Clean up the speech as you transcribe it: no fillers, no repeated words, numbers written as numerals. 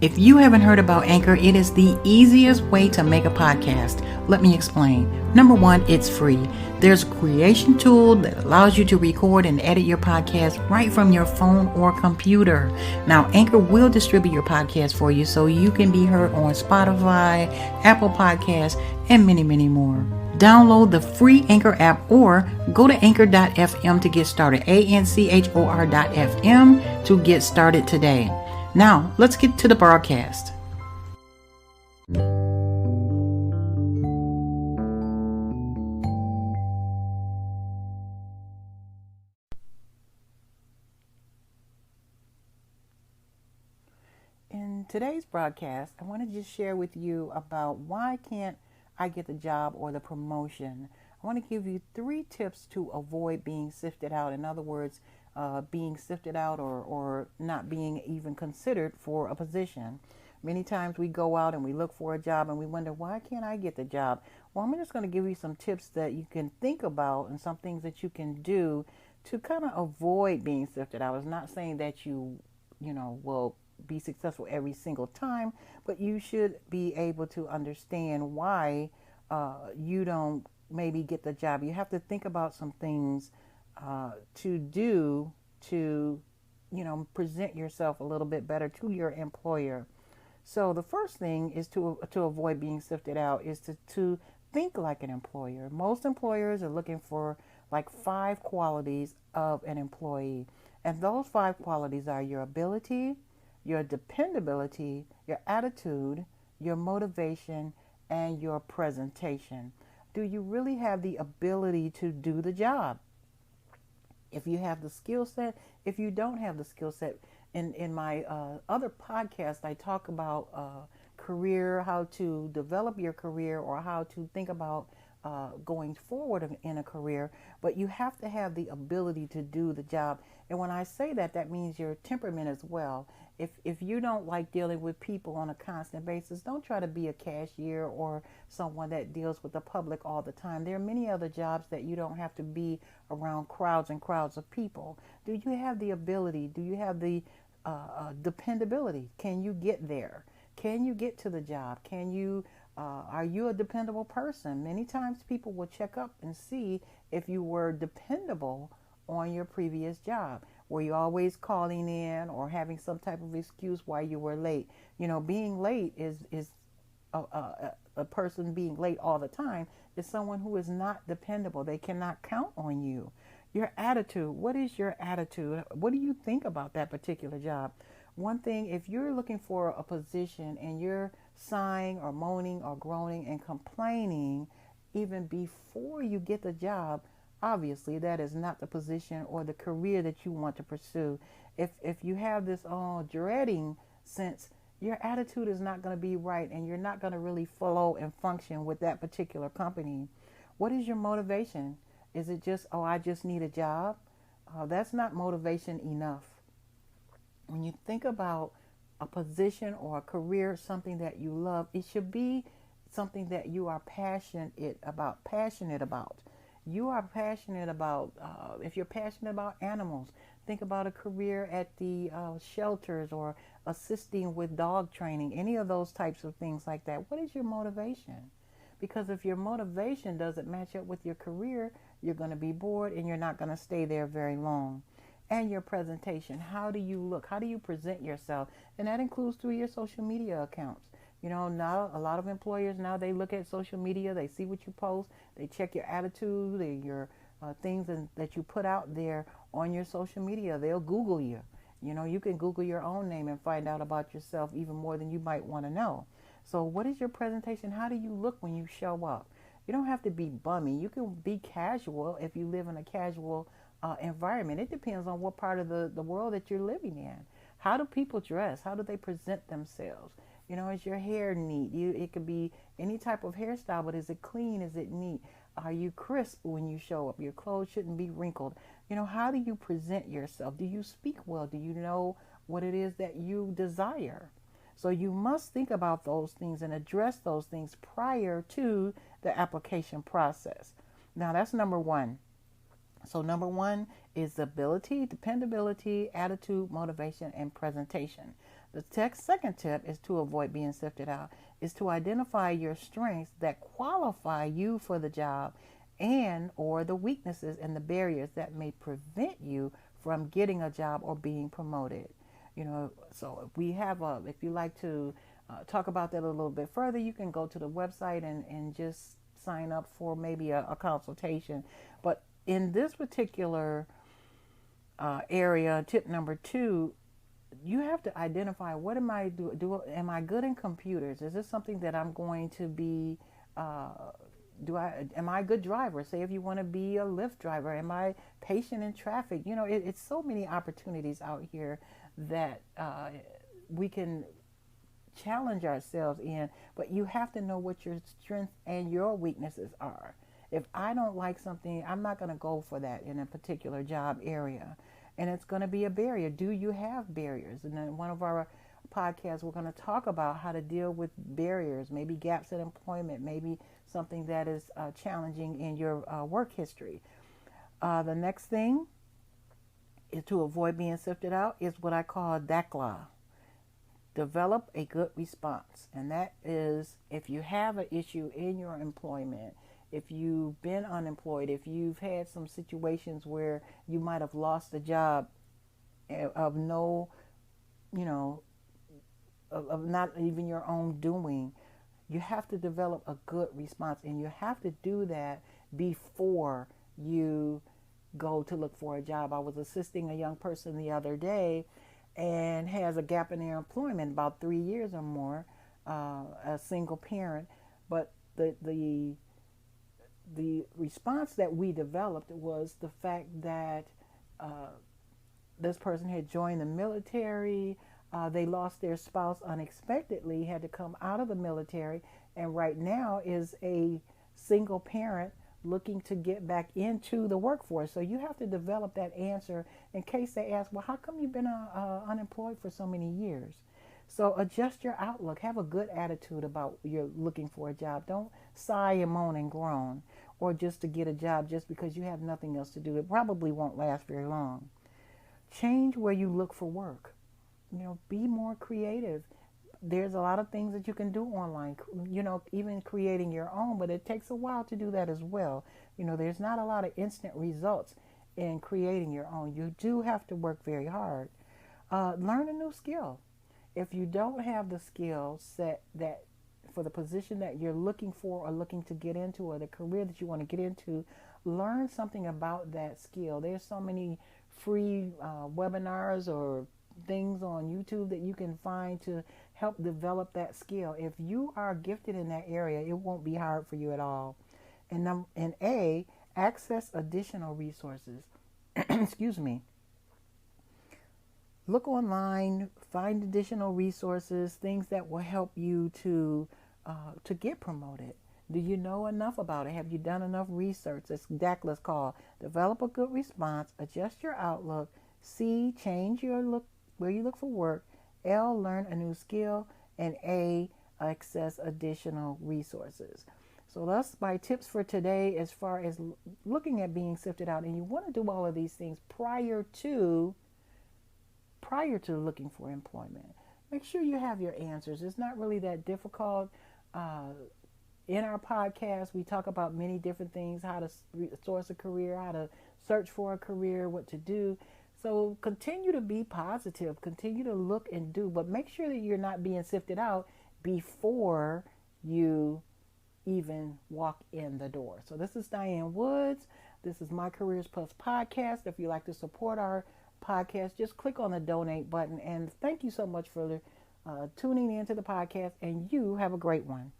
If you haven't heard about Anchor, it is the easiest way to make a podcast. Let me explain. Number one, it's free. There's a creation tool that allows you to record and edit your podcast right from your phone or computer. Now, Anchor will distribute your podcast for you so you can be heard on Spotify, Apple Podcasts, and many, many more. Download the free Anchor app or go to anchor.fm to get started. anchor.fm to get started today. Now, let's get to the broadcast. In today's broadcast, I want to just share with you about why can't I get the job or the promotion. I want to give you 3 tips to avoid being sifted out. In other words, being sifted out or not being even considered for a position. Many times we go out and we look for a job and we wonder, why can't I get the job? Well, I'm just going to give you some tips that you can think about and some things that you can do to kind of avoid being sifted out. It's not saying that you will be successful every single time, but you should be able to understand why you don't maybe get the job. You have to think about some things to do to, present yourself a little bit better to your employer. So the first thing is to avoid being sifted out is to think like an employer. Most employers are looking for like 5 qualities of an employee. And those 5 qualities are your ability, your dependability, your attitude, your motivation, and your presentation. Do you really have the ability to do the job? If you have the skill set, if you don't have the skill set, in my other podcast, I talk about career, how to develop your career or how to think about going forward in a career, but you have to have the ability to do the job. And when I say that, that means your temperament as well. If you don't like dealing with people on a constant basis, don't try to be a cashier or someone that deals with the public all the time. There are many other jobs that you don't have to be around crowds and crowds of people. Do you have the ability? Do you have the dependability? Can you get there? Can you get to the job? Are you a dependable person? Many times people will check up and see if you were dependable on your previous job. Were you always calling in or having some type of excuse why you were late? Being late is a person being late all the time is someone who is not dependable. They cannot count on you. Your attitude. What is your attitude? What do you think about that particular job? One thing, if you're looking for a position and you're sighing or moaning or groaning and complaining even before you get the job, obviously that is not the position or the career that you want to pursue. If you have this dreading sense, your attitude is not going to be right and you're not going to really flow and function with that particular company. What is your motivation? Is it just, I just need a job? That's not motivation enough. When you think about a position or a career, something that you love, it should be something that you are passionate about. You are passionate about, if you're passionate about animals, think about a career at the shelters or assisting with dog training, any of those types of things like that. What is your motivation? Because if your motivation doesn't match up with your career, you're going to be bored and you're not going to stay there very long. And your presentation, how do you look? How do you present yourself? And that includes through your social media accounts. Now a lot of employers now they look at social media, they see what you post, they check your attitude, your things that you put out there on your social media. They'll Google you. You can Google your own name and find out about yourself even more than you might want to know. So what is your presentation? How do you look when you show up? You don't have to be bummy. You can be casual if you live in a casual environment. It depends on what part of the world that you're living in. How do people dress? How do they present themselves? Is your hair neat? It could be any type of hairstyle, but is it clean? Is it neat? Are you crisp when you show up? Your clothes shouldn't be wrinkled. How do you present yourself? Do you speak well? Do you know what it is that you desire? So you must think about those things and address those things prior to the application process. Now, that's number one. So number one is ability, dependability, attitude, motivation, and presentation. Second tip is to avoid being sifted out, is to identify your strengths that qualify you for the job and or the weaknesses and the barriers that may prevent you from getting a job or being promoted. So we have if you like to talk about that a little bit further, you can go to the website and just sign up for maybe a consultation. But in this particular area, tip number 2, you have to identify, what am I do? Am I good in computers? Is this something that I'm going to be? Am I a good driver? Say if you want to be a Lyft driver, am I patient in traffic? It's so many opportunities out here that we can challenge ourselves in, but you have to know what your strengths and your weaknesses are. If I don't like something, I'm not going to go for that in a particular job area. And it's going to be a barrier. Do you have barriers? And in one of our podcasts, we're going to talk about how to deal with barriers, maybe gaps in employment, maybe something that is challenging in your work history. The next thing is to avoid being sifted out is what I call DACLA. Develop a good response. And that is, if you have an issue in your employment, if you've been unemployed, if you've had some situations where you might have lost a job of of not even your own doing, you have to develop a good response. And you have to do that before you go to look for a job. I was assisting a young person the other day and has a gap in their employment, about 3 years or more, a single parent. But the response that we developed was the fact that this person had joined the military. They lost their spouse unexpectedly, had to come out of the military, and right now is a single parent looking to get back into the workforce. So you have to develop that answer in case they ask, well, how come you've been unemployed for so many years? So adjust your outlook. Have a good attitude about you're looking for a job. Don't sigh and moan and groan, or just to get a job just because you have nothing else to do. It probably won't last very long. Change where you look for work. Be more creative. There's a lot of things that you can do online, even creating your own, but it takes a while to do that as well. There's not a lot of instant results in creating your own. You do have to work very hard. Learn a new skill. If you don't have the skill set that for the position that you're looking for or looking to get into, or the career that you want to get into, learn something about that skill. There's so many free webinars or things on YouTube that you can find to help develop that skill. If you are gifted in that area, it won't be hard for you at all. And A, access additional resources. Excuse me. Look online, find additional resources, things that will help you to get promoted. Do you know enough about it? Have you done enough research? That's DACLA's called. Develop a good response, adjust your outlook. C, change your look where you look for work. L, learn a new skill. And A, access additional resources. So that's my tips for today as far as looking at being sifted out. And you want to do all of these things prior to looking for employment. Make sure you have your answers. It's not really that difficult. In our podcast, we talk about many different things, how to source a career, how to search for a career, what to do. So continue to be positive, continue to look and do, but make sure that you're not being sifted out before you even walk in the door. So this is Diane Woods. This is My Careers Plus podcast. If you'd like to support our podcast, just click on the donate button. And thank you so much for tuning into the podcast, and you have a great one.